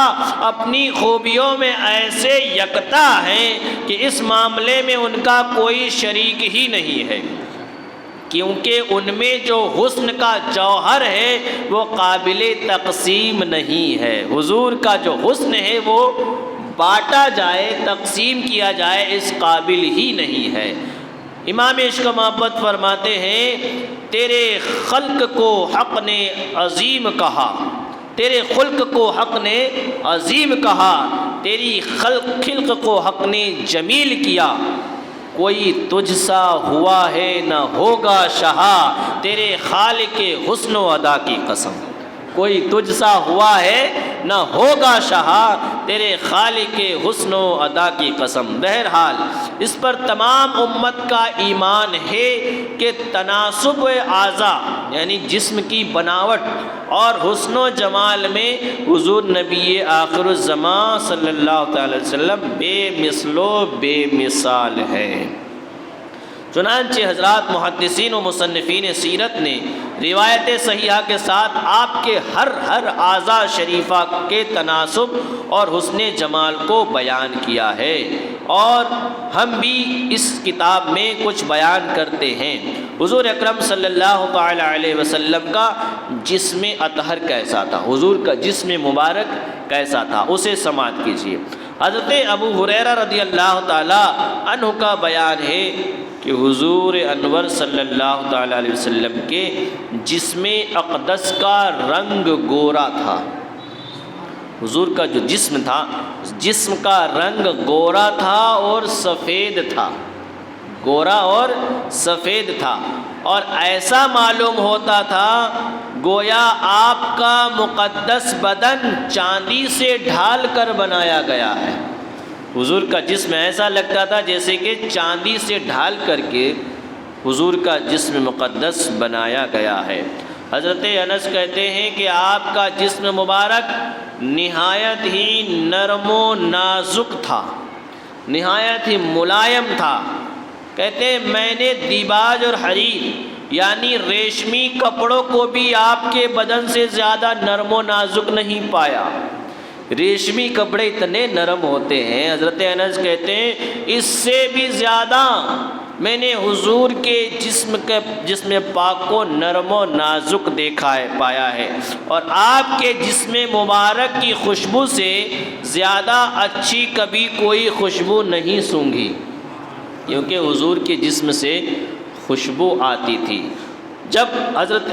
اپنی خوبیوں میں ایسے یکتا ہیں کہ اس معاملے میں ان کا کوئی شریک ہی نہیں ہے، کیونکہ ان میں جو حسن کا جوہر ہے وہ قابل تقسیم نہیں ہے۔ حضور کا جو حسن ہے وہ بانٹا جائے، تقسیم کیا جائے اس قابل ہی نہیں ہے۔ امام عشق و محبت فرماتے ہیں، تیرے خلق کو حق نے عظیم کہا، تیرے خلق کو حق نے عظیم کہا، تیری خلق کو حق نے جمیل کیا، کوئی تجھ سا ہوا ہے نہ ہوگا شہا، تیرے خالق حسن و ادا کی قسم، کوئی تجھ سا ہوا ہے نہ ہوگا شہا، تیرے خالق حسن و ادا کی قسم۔ بہرحال اس پر تمام امت کا ایمان ہے کہ تناسب اعضاء یعنی جسم کی بناوٹ اور حسن و جمال میں حضور نبی آخر الزمان صلی اللہ تعالی وسلم بے مثل و بے مثال ہے۔ چنانچہ حضرات محدثین و مصنفین سیرت نے روایت صحیحہ کے ساتھ آپ کے ہر اعضاء شریفہ کے تناسب اور حسن جمال کو بیان کیا ہے، اور ہم بھی اس کتاب میں کچھ بیان کرتے ہیں۔ حضور اکرم صلی اللہ تعالی علیہ وسلم کا جسم اطہر کیسا تھا، حضور کا جسم مبارک کیسا تھا، اسے سماعت کیجیے۔ حضرت ابو ہریرہ رضی اللہ تعالیٰ عنہ کا بیان ہے کہ حضور انور صلی اللہ تعالیٰ علیہ وسلم کے جسم اقدس کا رنگ گورا تھا۔ حضور کا جو جسم تھا، جسم کا رنگ گورا تھا اور سفید تھا، گورا اور سفید تھا، اور ایسا معلوم ہوتا تھا گویا آپ کا مقدس بدن چاندی سے ڈھال کر بنایا گیا ہے۔ حضور کا جسم ایسا لگتا تھا جیسے کہ چاندی سے ڈھال کر کے حضور کا جسم مقدس بنایا گیا ہے۔ حضرت انس کہتے ہیں کہ آپ کا جسم مبارک نہایت ہی نرم و نازک تھا، نہایت ہی ملائم تھا۔ کہتے ہیں میں نے دیباج اور حریر یعنی ریشمی کپڑوں کو بھی آپ کے بدن سے زیادہ نرم و نازک نہیں پایا۔ ریشمی کپڑے اتنے نرم ہوتے ہیں، حضرت انس کہتے ہیں اس سے بھی زیادہ میں نے حضور کے جسم پاک کو نرم و نازک دیکھا ہے، پایا ہے، اور آپ کے جسم مبارک کی خوشبو سے زیادہ اچھی کبھی کوئی خوشبو نہیں سونگھی، کیونکہ حضور کے جسم سے خوشبو آتی تھی۔ جب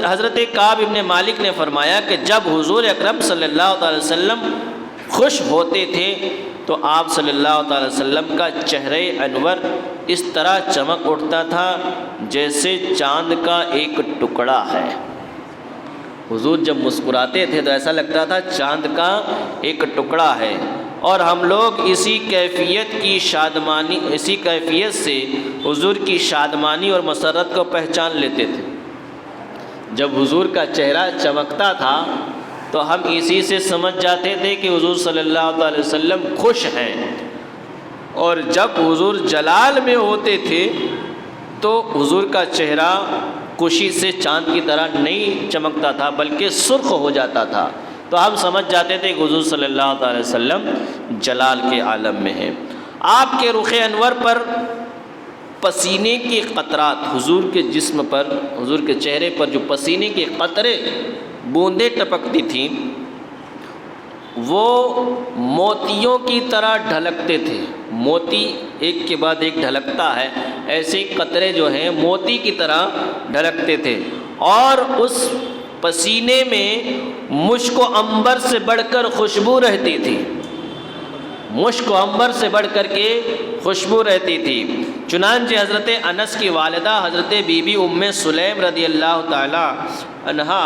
حضرت کعب ابن مالک نے فرمایا کہ جب حضور اکرم صلی اللہ علیہ وسلم خوش ہوتے تھے تو آپ صلی اللہ تعالی وسلم کا چہرہ انور اس طرح چمک اٹھتا تھا جیسے چاند کا ایک ٹکڑا ہے۔ حضور جب مسکراتے تھے تو ایسا لگتا تھا چاند کا ایک ٹکڑا ہے، اور ہم لوگ اسی کیفیت سے حضور کی شادمانی اور مسرت کو پہچان لیتے تھے۔ جب حضور کا چہرہ چمکتا تھا تو ہم اسی سے سمجھ جاتے تھے کہ حضور صلی اللہ علیہ وسلم خوش ہیں، اور جب حضور جلال میں ہوتے تھے تو حضور کا چہرہ خوشی سے چاند کی طرح نہیں چمکتا تھا بلکہ سرخ ہو جاتا تھا، تو ہم سمجھ جاتے تھے کہ حضور صلی اللہ علیہ وسلم جلال کے عالم میں ہیں۔ آپ کے رخ انور پر پسینے کے قطرات، حضور کے جسم پر، حضور کے چہرے پر جو پسینے کے قطرے بوندیں ٹپکتی تھیں وہ موتیوں کی طرح ڈھلکتے تھے۔ موتی ایک کے بعد ایک ڈھلکتا ہے، ایسے قطرے جو ہیں موتی کی طرح ڈھلکتے تھے، اور اس پسینے میں مشک و عنبر سے بڑھ کر خوشبو رہتی تھی، مشک و عنبر سے بڑھ کر کے خوشبو رہتی تھی۔ چنانچہ حضرت انس کی والدہ حضرت بی بی ام سلیم رضی اللہ تعالی عنہا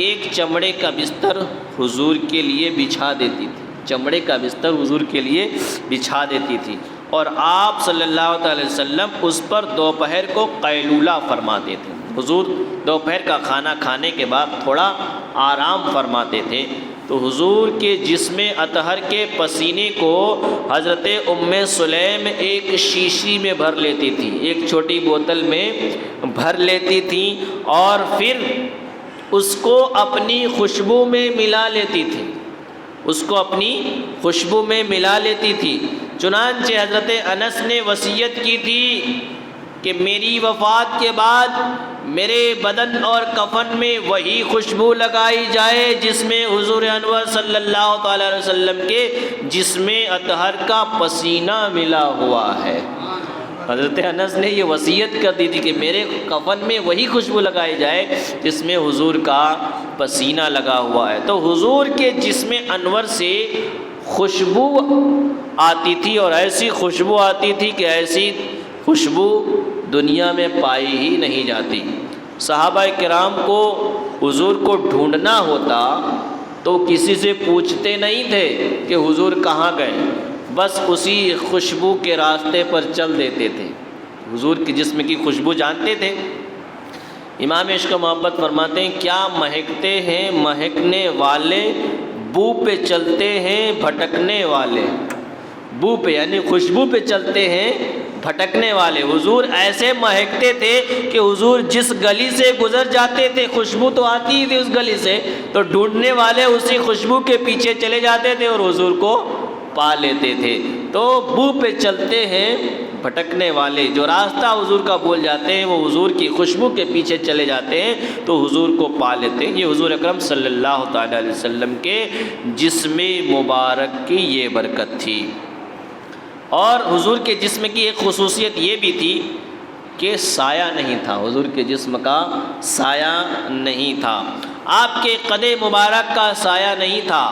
ایک چمڑے کا بستر حضور کے لیے بچھا دیتی تھی، چمڑے کا بستر حضور کے لیے بچھا دیتی تھی، اور آپ صلی اللہ علیہ وسلم اس پر دوپہر کو قیلولہ فرماتے تھے۔ حضور دوپہر کا کھانا کھانے کے بعد تھوڑا آرام فرماتے تھے، تو حضور کے جسم اطہر کے پسینے کو حضرت ام سلیم ایک شیشی میں بھر لیتی تھی، ایک چھوٹی بوتل میں بھر لیتی تھی، اور پھر اس کو اپنی خوشبو میں ملا لیتی تھی، اس کو اپنی خوشبو میں ملا لیتی تھی۔ چنانچہ حضرت انس نے وصیت کی تھی کہ میری وفات کے بعد میرے بدن اور کفن میں وہی خوشبو لگائی جائے جس میں حضور انور صلی اللہ تعالی علیہ وسلم کے جسم اطہر کا پسینہ ملا ہوا ہے۔ حضرت انس نے یہ وصیت کر دی تھی کہ میرے کفن میں وہی خوشبو لگائی جائے جس میں حضور کا پسینہ لگا ہوا ہے۔ تو حضور کے جسم انور سے خوشبو آتی تھی، اور ایسی خوشبو آتی تھی کہ ایسی خوشبو دنیا میں پائی ہی نہیں جاتی۔ صحابہ کرام کو حضور کو ڈھونڈنا ہوتا تو کسی سے پوچھتے نہیں تھے کہ حضور کہاں گئے، بس اسی خوشبو کے راستے پر چل دیتے تھے، حضور کے جسم کی خوشبو جانتے تھے۔ امام عشق و محبت فرماتے ہیں کیا مہکتے ہیں مہکنے والے، بو پہ چلتے ہیں بھٹکنے والے، بو پہ یعنی خوشبو پہ چلتے ہیں بھٹکنے والے۔ حضور ایسے مہکتے تھے کہ حضور جس گلی سے گزر جاتے تھے خوشبو تو آتی ہی تھی اس گلی سے، تو ڈھونڈنے والے اسی خوشبو کے پیچھے چلے جاتے تھے اور حضور کو پا لیتے تھے۔ تو بو پہ چلتے ہیں بھٹکنے والے جو راستہ حضور کا بھول جاتے ہیں، وہ حضور کی خوشبو کے پیچھے چلے جاتے ہیں تو حضور کو پا لیتے ہیں۔ یہ حضور اکرم صلی اللہ تعالیٰ علیہ وسلم کے جسم مبارک کی یہ برکت تھی۔ اور حضور کے جسم کی ایک خصوصیت یہ بھی تھی کہ سایہ نہیں تھا، حضور کے جسم کا سایہ نہیں تھا، آپ کے قد مبارک کا سایہ نہیں تھا۔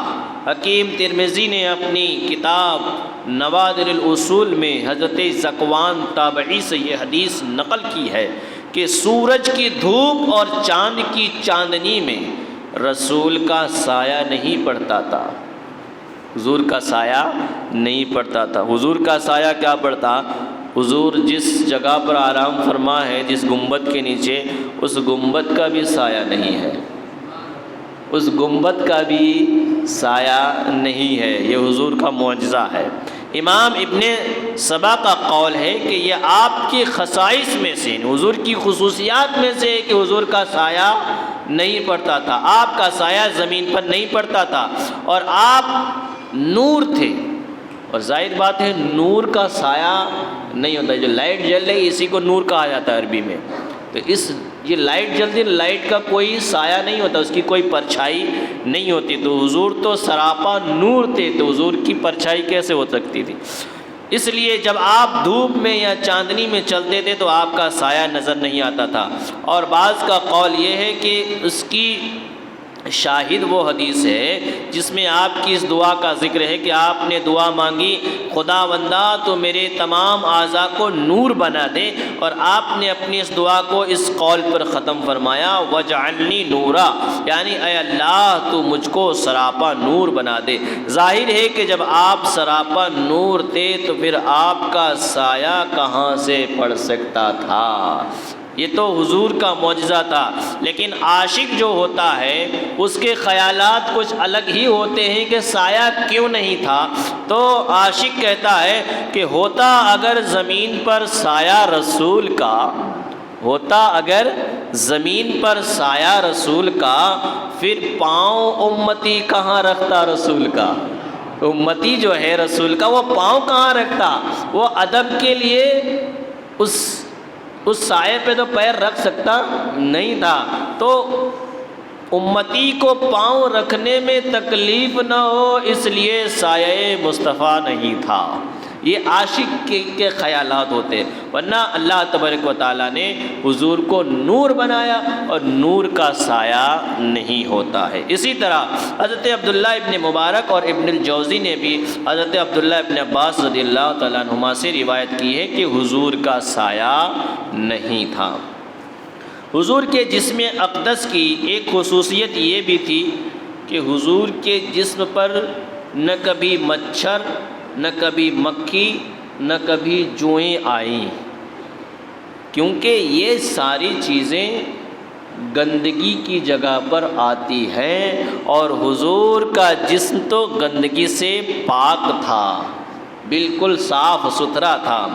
حکیم ترمذی نے اپنی کتاب نوادر الاصول میں حضرت ذکوان تابعی سے یہ حدیث نقل کی ہے کہ سورج کی دھوپ اور چاند کی چاندنی میں رسول کا سایہ نہیں پڑتا تھا، حضور کا سایہ نہیں پڑتا تھا۔ حضور کا سایہ کیا پڑتا؟ حضور جس جگہ پر آرام فرما ہے، جس گنبد کے نیچے، اس گنبد کا بھی سایہ نہیں ہے، اس گنبد کا بھی سایہ نہیں ہے۔ یہ حضور کا معجزہ ہے۔ امام ابن سبا کا قول ہے کہ یہ آپ کی خصائص میں سے، حضور کی خصوصیات میں سے کہ حضور کا سایہ نہیں پڑتا تھا، آپ کا سایہ زمین پر نہیں پڑتا تھا، اور آپ نور تھے، اور ظاہر بات ہے نور کا سایہ نہیں ہوتا۔ جو لائٹ جل رہی اسی کو نور کہا جاتا ہے عربی میں، تو یہ لائٹ جلتی، لائٹ کا کوئی سایہ نہیں ہوتا، اس کی کوئی پرچھائی نہیں ہوتی، تو حضور تو سراپا نور تھے، تو حضور کی پرچھائی کیسے ہو سکتی تھی؟ اس لیے جب آپ دھوپ میں یا چاندنی میں چلتے تھے تو آپ کا سایہ نظر نہیں آتا تھا۔ اور بعض کا قول یہ ہے کہ اس کی شاہد وہ حدیث ہے جس میں آپ کی اس دعا کا ذکر ہے کہ آپ نے دعا مانگی، خداوندا تو میرے تمام اعضاء کو نور بنا دے، اور آپ نے اپنی اس دعا کو اس قول پر ختم فرمایا، وجعلنی نورا، یعنی اے اللہ تو مجھ کو سراپا نور بنا دے۔ ظاہر ہے کہ جب آپ سراپا نور تھے تو پھر آپ کا سایہ کہاں سے پڑ سکتا تھا؟ یہ تو حضور کا معجزہ تھا۔ لیکن عاشق جو ہوتا ہے اس کے خیالات کچھ الگ ہی ہوتے ہیں کہ سایہ کیوں نہیں تھا، تو عاشق کہتا ہے کہ ہوتا اگر زمین پر سایہ رسول کا، ہوتا اگر زمین پر سایہ رسول کا، پھر پاؤں امتی کہاں رکھتا رسول کا؟ امتی جو ہے رسول کا وہ پاؤں کہاں رکھتا؟ وہ ادب کے لیے اس سائے پہ تو پیر رکھ سکتا نہیں تھا، تو امتی کو پاؤں رکھنے میں تکلیف نہ ہو اس لیے سایہ مصطفیٰ نہیں تھا۔ یہ عاشق کے خیالات ہوتے، ورنہ اللہ تبارک و تعالیٰ نے حضور کو نور بنایا، اور نور کا سایہ نہیں ہوتا ہے۔ اسی طرح حضرت عبداللہ ابن مبارک اور ابن الجوزی نے بھی حضرت عبداللہ ابن عباس رضی اللہ تعالیٰ عنہما سے روایت کی ہے کہ حضور کا سایہ نہیں تھا۔ حضور کے جسم اقدس کی ایک خصوصیت یہ بھی تھی کہ حضور کے جسم پر نہ کبھی مچھر، نہ کبھی مکھی، نہ کبھی جوئیں آئیں، کیونکہ یہ ساری چیزیں گندگی کی جگہ پر آتی ہیں، اور حضور کا جسم تو گندگی سے پاک تھا، بالکل صاف ستھرا تھا۔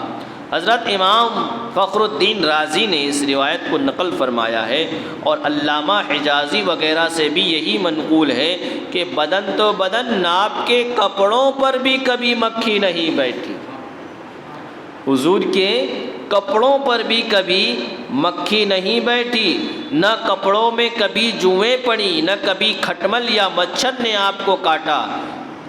حضرت امام فخر الدین رازی نے اس روایت کو نقل فرمایا ہے، اور علامہ حجازی وغیرہ سے بھی یہی منقول ہے کہ بدن تو بدن، ناپ کے کپڑوں پر بھی کبھی مکھی نہیں بیٹھی، حضور کے کپڑوں پر بھی کبھی مکھی نہیں بیٹھی، نہ کپڑوں میں کبھی جوئیں پڑی، نہ کبھی کھٹمل یا مچھر نے آپ کو کاٹا۔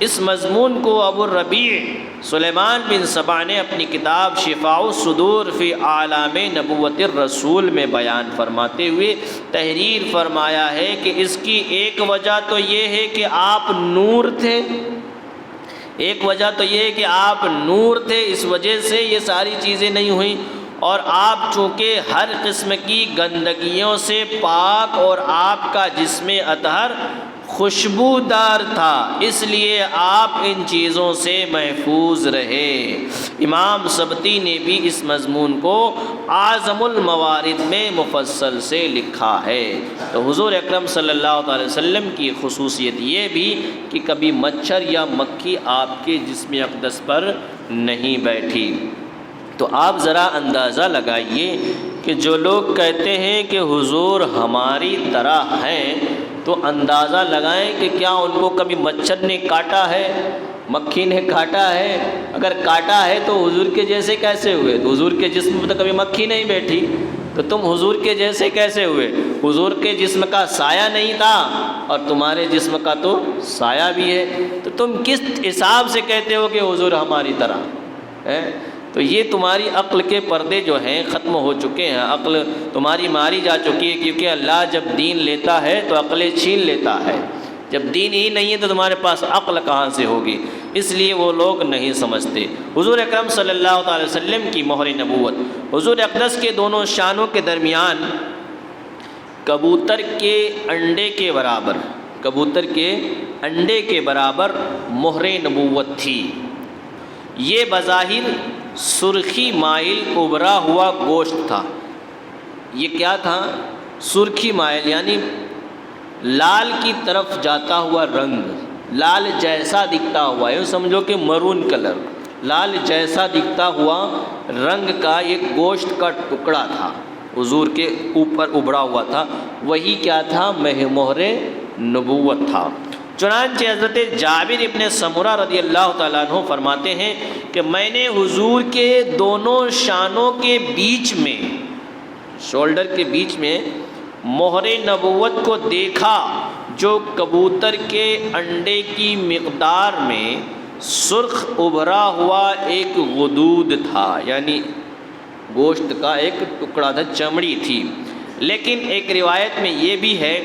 اس مضمون کو ابو الربیع سلیمان بن سبع نے اپنی کتاب شفاء الصدور فی اعلام نبوت الرسول میں بیان فرماتے ہوئے تحریر فرمایا ہے کہ اس کی ایک وجہ تو یہ ہے کہ آپ نور تھے، ایک وجہ تو یہ ہے کہ آپ نور تھے، اس وجہ سے یہ ساری چیزیں نہیں ہوئیں، اور آپ چونکہ ہر قسم کی گندگیوں سے پاک، اور آپ کا جسم اطہر خوشبودار تھا، اس لیے آپ ان چیزوں سے محفوظ رہے۔ امام سبتی نے بھی اس مضمون کو اعظم الموارد میں مفصل سے لکھا ہے۔ تو حضور اکرم صلی اللہ علیہ وسلم کی خصوصیت یہ بھی کہ کبھی مچھر یا مکھی آپ کے جسم اقدس پر نہیں بیٹھی۔ تو آپ ذرا اندازہ لگائیے کہ جو لوگ کہتے ہیں کہ حضور ہماری طرح ہیں، تو اندازہ لگائیں کہ کیا ان کو کبھی مچھر نے کاٹا ہے؟ مکھی نے کاٹا ہے، اگر کاٹا ہے تو حضور کے جیسے کیسے ہوئے؟ تو حضور کے جسم پہ تو کبھی مکھی نہیں بیٹھی، تو تم حضور کے جیسے کیسے ہوئے؟ حضور کے جسم کا سایہ نہیں تھا اور تمہارے جسم کا تو سایہ بھی ہے، تو تم کس حساب سے کہتے ہو کہ حضور ہماری طرح ہے؟ تو یہ تمہاری عقل کے پردے جو ہیں ختم ہو چکے ہیں، عقل تمہاری ماری جا چکی ہے، کیونکہ اللہ جب دین لیتا ہے تو عقلیں چھین لیتا ہے، جب دین ہی نہیں ہے تو تمہارے پاس عقل کہاں سے ہوگی؟ اس لیے وہ لوگ نہیں سمجھتے۔ حضور اکرم صلی اللہ تعالی وسلم کی مہر نبوت، حضور اقدس کے دونوں شانوں کے درمیان کبوتر کے انڈے کے برابر، کبوتر کے انڈے کے برابر مہر نبوت تھی۔ یہ بظاہر سرخی مائل ابھرا ہوا گوشت تھا۔ یہ کیا تھا؟ سرخی مائل یعنی لال کی طرف جاتا ہوا رنگ، لال جیسا دکھتا ہوا، یوں سمجھو کہ مرون کلر، لال جیسا دکھتا ہوا رنگ کا ایک گوشت کا ٹکڑا تھا، حضور کے اوپر ابھرا ہوا تھا، وہی کیا تھا؟ مہر نبوت تھا۔ چنانچہ حضرت جابر ابن سمرہ رضی اللہ تعالیٰ عنہ فرماتے ہیں کہ میں نے حضور کے دونوں شانوں کے بیچ میں، شولڈر کے بیچ میں مہر نبوت کو دیکھا، جو کبوتر کے انڈے کی مقدار میں سرخ ابھرا ہوا ایک غدود تھا، یعنی گوشت کا ایک ٹکڑا تھا، چمڑی تھی۔ لیکن ایک روایت میں یہ بھی ہے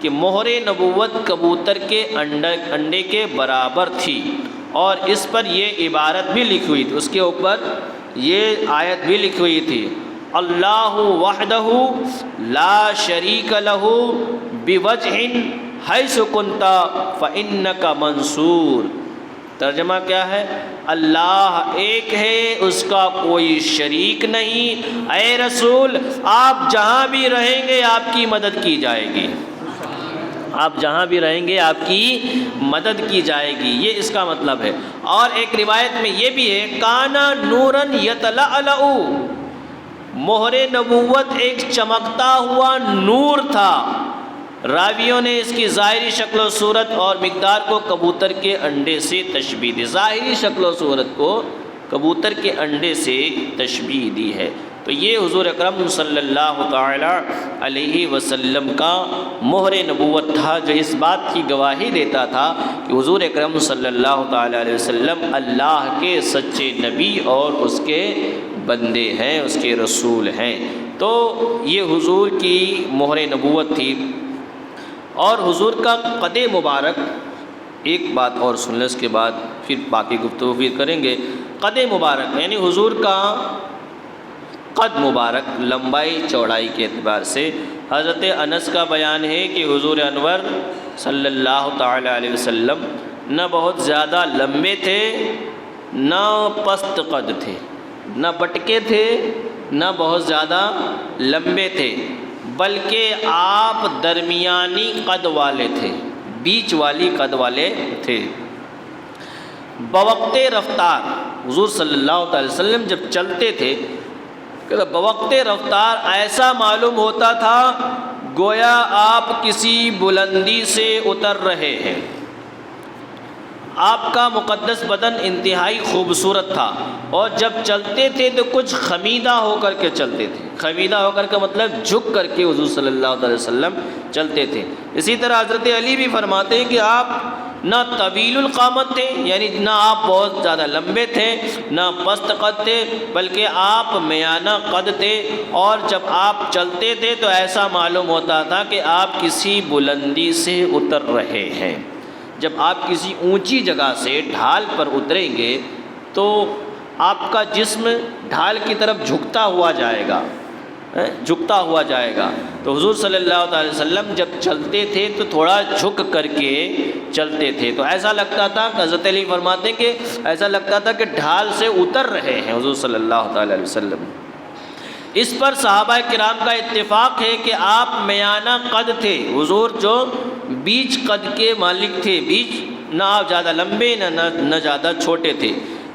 کہ مہر نبوت کبوتر کے انڈے کے برابر تھی، اور اس پر یہ عبارت بھی لکھی ہوئی تھی، اس کے اوپر یہ آیت بھی لکھی ہوئی تھی، اللہ وحدہ لا شریک لہ بوجہ حیث کنت فانک منصور۔ ترجمہ کیا ہے؟ اللہ ایک ہے، اس کا کوئی شریک نہیں، اے رسول آپ جہاں بھی رہیں گے آپ کی مدد کی جائے گی، آپ جہاں بھی رہیں گے آپ کی مدد کی جائے گی، یہ اس کا مطلب ہے۔ اور ایک روایت میں یہ بھی ہے کانا نورن یتلألأ، مہر نبوت ایک چمکتا ہوا نور تھا۔ راویوں نے اس کی ظاہری شکل و صورت اور مقدار کو کبوتر کے انڈے سے تشبیہ دی، ظاہری شکل و صورت کو کبوتر کے انڈے سے تشبیہ دی ہے۔ تو یہ حضور اکرم صلی اللہ تعالی علیہ وسلم کا مہر نبوت تھا، جو اس بات کی گواہی دیتا تھا کہ حضور اکرم صلی اللہ تعالی علیہ وسلم اللہ کے سچے نبی اور اس کے بندے ہیں، اس کے رسول ہیں۔ تو یہ حضور کی مہر نبوت تھی۔ اور حضور کا قد مبارک، ایک بات اور سن لیں، اس کے بعد پھر باقی گفتگو پھر کریں گے۔ قد مبارک یعنی حضور کا قد مبارک، لمبائی چوڑائی کے اعتبار سے حضرت انس کا بیان ہے کہ حضور انور صلی اللہ تعالی علیہ وسلم نہ بہت زیادہ لمبے تھے، نہ پست قد تھے، نہ بٹکے تھے، نہ بہت زیادہ لمبے تھے، بلکہ آپ درمیانی قد والے تھے، بیچ والی قد والے تھے۔ بوقت رفتار، حضور صلی اللہ علیہ وسلم جب چلتے تھے کہ بوقت رفتار ایسا معلوم ہوتا تھا گویا آپ کسی بلندی سے اتر رہے ہیں۔ آپ کا مقدس بدن انتہائی خوبصورت تھا، اور جب چلتے تھے تو کچھ خمیدہ ہو کر کے چلتے تھے۔ خمیدہ ہو کر کے مطلب جھک کر کے حضور صلی اللہ علیہ وسلم چلتے تھے۔ اسی طرح حضرت علی بھی فرماتے ہیں کہ آپ نہ طویل القامت تھے، یعنی نہ آپ بہت زیادہ لمبے تھے، نہ پست قد تھے، بلکہ آپ میانہ قد تھے، اور جب آپ چلتے تھے تو ایسا معلوم ہوتا تھا کہ آپ کسی بلندی سے اتر رہے ہیں۔ جب آپ کسی اونچی جگہ سے ڈھال پر اتریں گے تو آپ کا جسم ڈھال کی طرف جھکتا ہوا جائے گا، جھکتا ہوا جائے گا۔ تو حضور صلی اللہ علیہ وسلم جب چلتے تھے تو تھوڑا جھک کر کے چلتے تھے، تو ایسا لگتا تھا، حضرت علی فرماتے ہیں کہ ایسا لگتا تھا کہ ڈھال سے اتر رہے ہیں حضور صلی اللہ علیہ وسلم۔ اس پر صحابہ کرام کا اتفاق ہے کہ آپ میانہ قد تھے، حضور جو بیچ قد کے مالک تھے، بیچ نہ آپ زیادہ لمبے نہ زیادہ چھوٹے تھے۔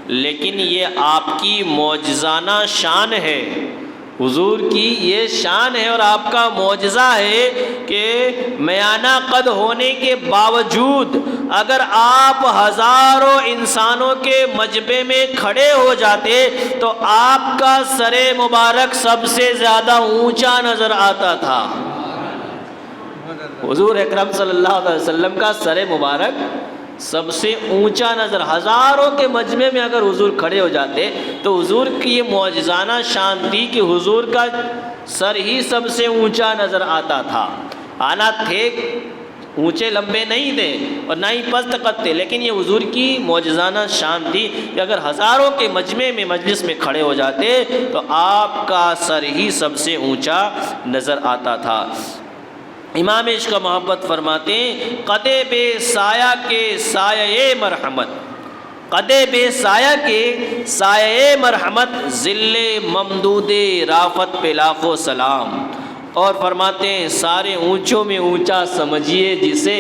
لیکن یہ آپ کی معجزانہ شان ہے، حضور کی یہ شان ہے اور آپ کا معجزہ ہے کہ میانہ قد ہونے کے باوجود اگر آپ ہزاروں انسانوں کے مجمع میں کھڑے ہو جاتے تو آپ کا سر مبارک سب سے زیادہ اونچا نظر آتا تھا۔ حضور اکرم صلی اللہ علیہ وسلم کا سر مبارک سب سے اونچا نظر، ہزاروں کے مجمع میں اگر حضور کھڑے ہو جاتے تو حضور کی یہ معجزانہ شان تھی کہ حضور کا سر ہی سب سے اونچا نظر آتا تھا۔ حالات تھے اونچے لمبے نہیں تھے اور نہ ہی پست قد تھے، لیکن یہ حضور کی معجزانہ شان تھی کہ اگر ہزاروں کے مجمع میں مجلس میں کھڑے ہو جاتے تو آپ کا سر ہی سب سے اونچا نظر آتا تھا۔ امام عشق و محبت فرماتے ہیں قدے بے سایہ کے سایہ مرحمت، قدے بے سایہ کے سایہ مرحمت، ذل ممدود رافت پہ لاکھوں سلام۔ اور فرماتے ہیں سارے اونچوں میں اونچا سمجھیے جسے،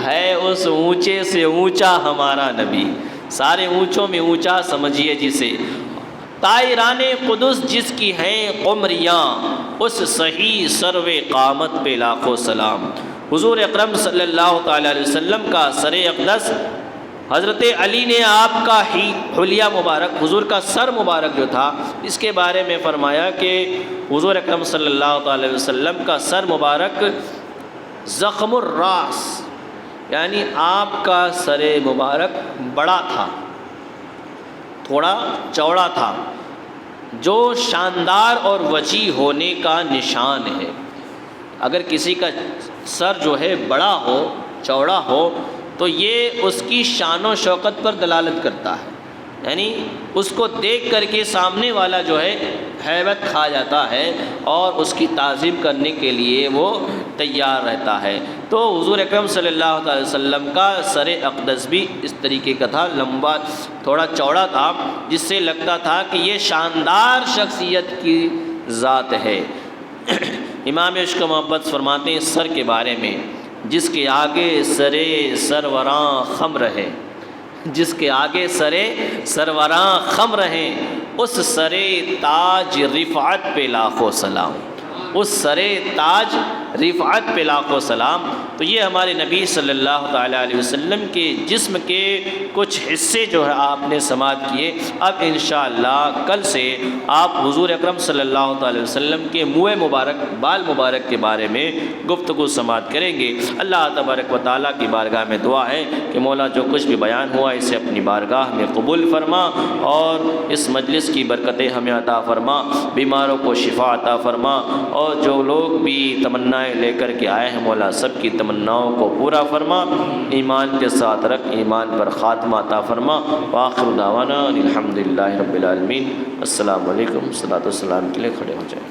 ہے اس اونچے سے اونچا ہمارا نبی، سارے اونچوں میں اونچا سمجھیے جسے، طائران قدس جس کی ہیں قمریاں، اس صحیح سرو قامت پہ لاکھوں سلام۔ حضور اکرم صلی اللہ تعالیٰ علیہ وسلم کا سر اقدس حضرت علی نے آپ کا ہی حلیہ مبارک، حضور کا سر مبارک جو تھا، اس کے بارے میں فرمایا کہ حضور اکرم صلی اللہ تعالیٰ علیہ وسلم کا سر مبارک زخم الراس، یعنی آپ کا سر مبارک بڑا تھا، تھوڑا چوڑا تھا، جو شاندار اور وسیع ہونے کا نشان ہے۔ اگر کسی کا سر جو ہے بڑا ہو، چوڑا ہو، تو یہ اس کی شان و شوکت پر دلالت کرتا ہے، یعنی اس کو دیکھ کر کے سامنے والا جو ہے ہیبت کھا جاتا ہے اور اس کی تعظیم کرنے کے لیے وہ تیار رہتا ہے۔ تو حضور اکرم صلی اللہ علیہ وسلم کا سر اقدس بھی اس طریقے کا تھا، لمبا تھوڑا چوڑا تھا، جس سے لگتا تھا کہ یہ شاندار شخصیت کی ذات ہے۔ امام عشق و محبت فرماتے ہیں سر کے بارے میں، جس کے آگے سرے سروراں خم رہے، جس کے آگے سرے سروراں خم رہیں، اس سرے تاج رفعت پہ لاکھوں سلام، اس سرے تاج رفعت پہ لاکھوں سلام۔ تو یہ ہمارے نبی صلی اللہ تعالیٰ علیہ وسلم کے جسم کے کچھ حصے جو ہے آپ نے سماعت کیے۔ اب انشاءاللہ کل سے آپ حضور اکرم صلی اللہ تعالیٰ وسلم کے منہ مبارک، بال مبارک کے بارے میں گفتگو سماعت کریں گے۔ اللہ تبارک و تعالیٰ کی بارگاہ میں دعا ہے کہ مولا جو کچھ بھی بیان ہوا اسے اپنی بارگاہ میں قبول فرما اور اس مجلس کی برکتیں ہمیں عطا فرما، بیماروں کو شفا عطا فرما، اور جو لوگ بھی تمنائیں لے کر کے آئے ہیں مولا سب کی تمناؤں کو پورا فرما، ایمان کے ساتھ رکھ، ایمان پر خاتمہ عطا فرما۔ وآخر دعوانا الحمدللہ رب العالمین۔ السلام علیکم، صلاۃ والسلام کے لیے کھڑے ہو جائیں۔